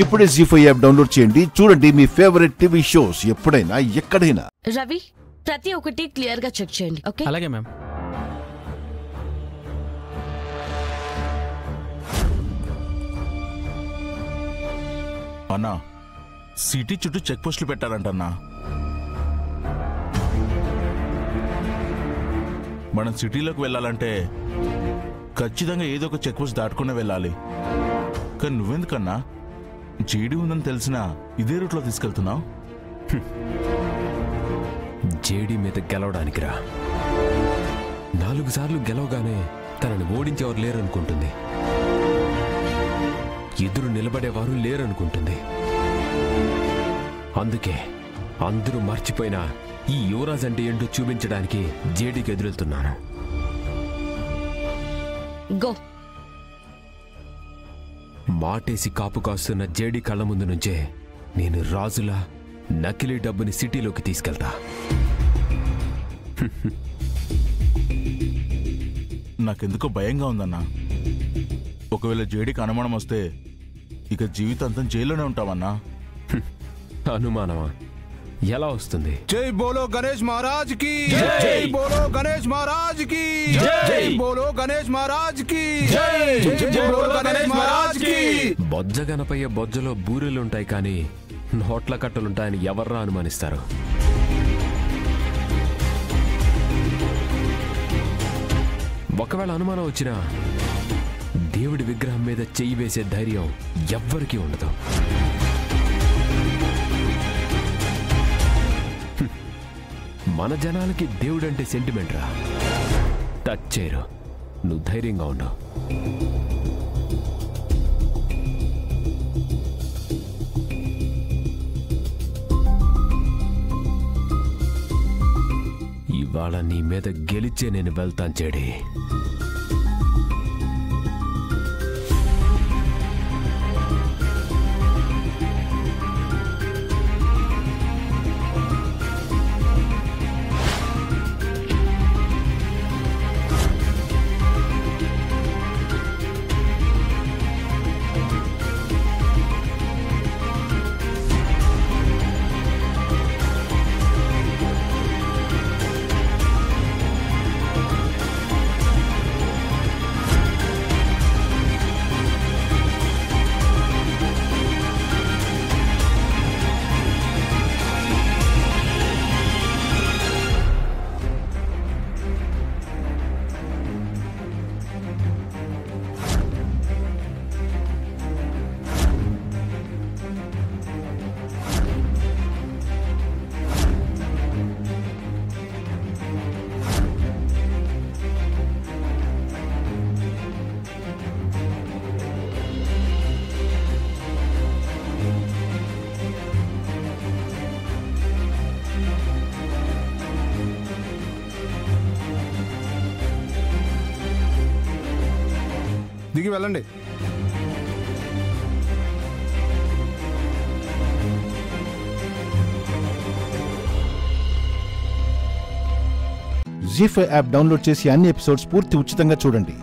ఇప్పుడే జీ5 app download చేయండి. చూడండి మీ ఫేవరెట్ టీవీ షోస్ ఎప్పుడైనా ఎక్కడైనా. రవి, ప్రతి ఒక్కటి క్లియర్ గా చెక్ చేయండి. ఓకే? అలాగే మ్యామ్. అన్నా, సిటీ చుట్టూ చెక్ పోస్టులు పెట్టారంటన్నా. మనం సిటీలోకి వెళ్ళాలంటే ఖచ్చితంగా ఏదో ఒక చెక్ పోస్ట్ దాటుకునే వెళ్ళాలి. కానీ నువ్వెందుకన్నా జేడీ ఉందని తెలిసినా ఇదే రూట్లో తీసుకెళ్తున్నావు? జేడీ మీద గెలవడానికి రా. 4 సార్లు గెలవగానే తనని ఓడించేవారు లేరనుకుంటుంది, ఎదురు నిలబడేవారు లేరనుకుంటుంది. అందుకే అందరూ మర్చిపోయినా ఈ యువరాజ్ అంటే ఏంటో చూపించడానికి జేడీకి ఎదురెళ్తున్నాను. గో. మాటేసి కాపు కాస్తున్న జేడీ కళ్ళ ముందు నుంచే నేను రాజులా నకిలీ డబ్బుని సిటీలోకి తీసుకెళ్తా. నాకెందుకో భయంగా ఉందన్నా. ఒకవేళ జేడీకి అనుమానం వస్తే ఇక జీవితాంతం జైల్లోనే ఉంటామన్నా. అనుమానమా? ఎలా వస్తుంది? జై బోలో గణేష్ మహారాజ్ కి, జై బోలో గణేష్ మహారాజ్ కి, జై బోలో గణేష్ మహారాజ్ కి, జై బోలో గణేష్ మహారాజ్ కి. బొజ్జ గణపయ్య బొజ్జలో బూరెలుంటాయి కానీ నోట్ల కట్టలుంటాయని ఎవర్రా అనుమానిస్తారు? ఒకవేళ అనుమానం వచ్చినా దేవుడి విగ్రహం మీద చెయ్యి వేసే ధైర్యం ఎవ్వరికీ ఉండదు. మన జనాలకి దేవుడంటే సెంటిమెంట్ రా. టచ్ చేయరు. నువ్వు ధైర్యంగా ఉండవు. ఇవాళ నీ మీద గెలిచే నేను వెళ్తాను చెడి. దిగి వెళ్ళండి. జీ5 యాప్ డౌన్లోడ్ చేసి అన్ని ఎపిసోడ్స్ పూర్తి ఉచితంగా చూడండి.